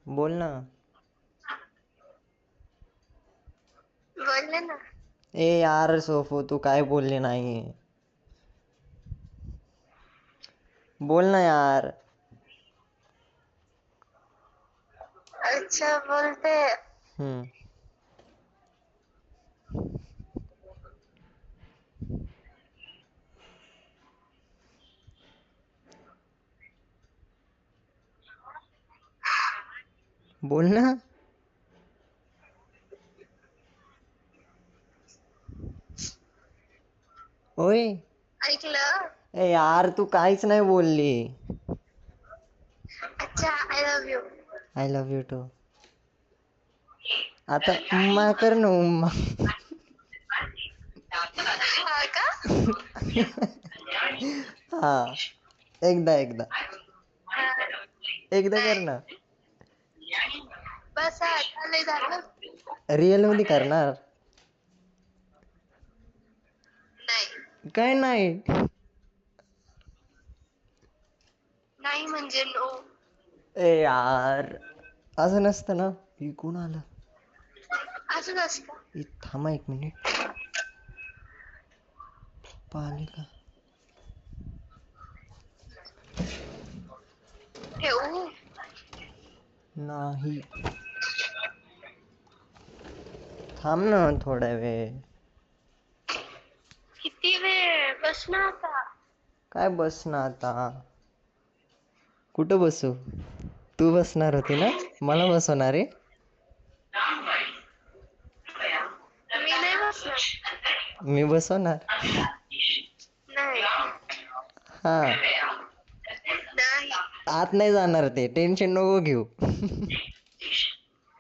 बोल ना. बोलले ना. ए यार सोफो, तू काय बोलली नाही. बोल ना यार. अच्छा बोलते. हम्म. बोल ना. ओय. ऐकलं. ए यार, तू काहीच नाही बोलली. अच्छा I love you. I love you too. आता उम्मा कर ना, उम्मा. हा का. हा. एकदा एकदा एकदा कर नाही. ना. बस आता लय झालं. रिअल मध्ये करणार. नाही. काय नाही. नाही म्हणजे नो. ए यार, असं नसतं ना. ही कोण आलं. असं असतं. थांबा 1 मिनिट. पाहिली का. ठेवू. नाही. थांब ना थोडा वेळ. किती वेळ बस ना आता. काय बस ना आता. कुठं बसू. तू बसणार होती ना, मला बसवणार आहे. मी नाही बसणार. मी बसवणार. नाही. हा. नाही. आत नाही जाणार ते, टेन्शन नको घेऊ.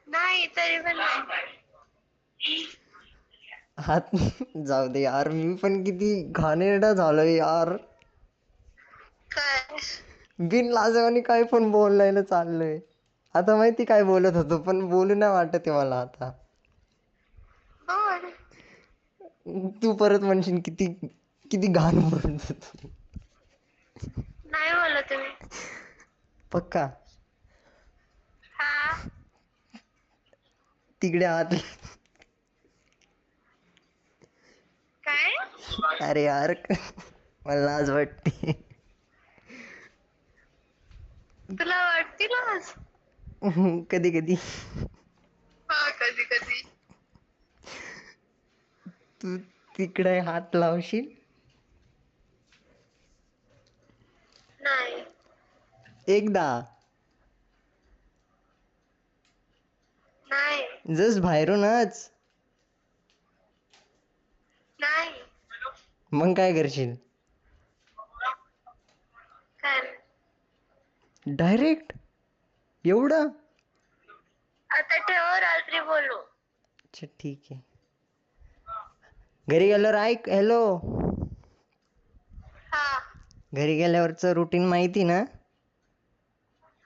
नाही तरी पण नाही. हात जाऊ दे यार, मी पण किती घाणेरडा झालोय यार. काय. बिन लाजवानी काय पण बोलायला चाललंय. आता माहिती काय बोलत होतो, पण बोलू नाही वाटत आहे मला आता. बोल. तू परत म्हणशील किती किती घाण बोलत होतो. नाही बोलला तुम्ही. पक्का. हा. तिकडे आत. काय. अरे यार, मला लाज वाटते. तुला वाटती लाज. कधी कधी. हा कधी कधी. तू तिकडे हात लावशील. नाही. एकदा. नाही. जस्ट बाहेरूनच. नाही. मग काय करशील. काय. डायरेक्ट एवढं. आता ठेव, रात्री बोलू. अच्छा ठीक आहे. घरी गेल्यावर ऐक. हॅलो. हा. घरी गेल्यावरच रुटीन माहिती ना.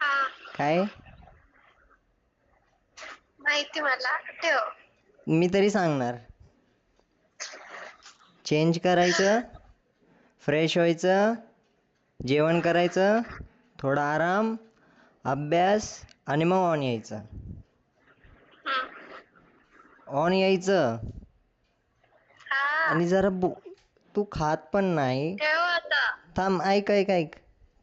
हा. काय. माहिती मला, ठेव. मी तरी सांगणार. चेंज करायचं, फ्रेश व्हायचं, जेवण करायचं, थोडा आराम, अभ्यास आणि मग ऑन यायचं. ऑन यायचं. हा. आणि जरा तू खात पण नाही. ठेव आता. थांब, ऐक ऐक ऐक.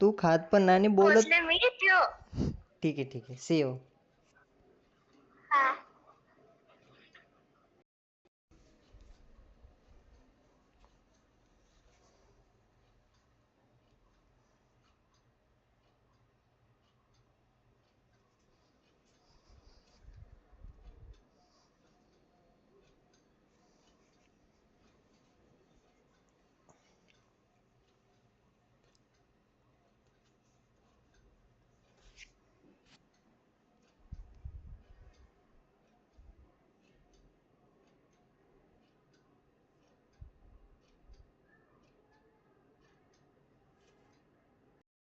तू खात पण नाही आणि बोलत. पोचले मी, ठेव. ठीक आहे ठीक आहे, सी यू. हा.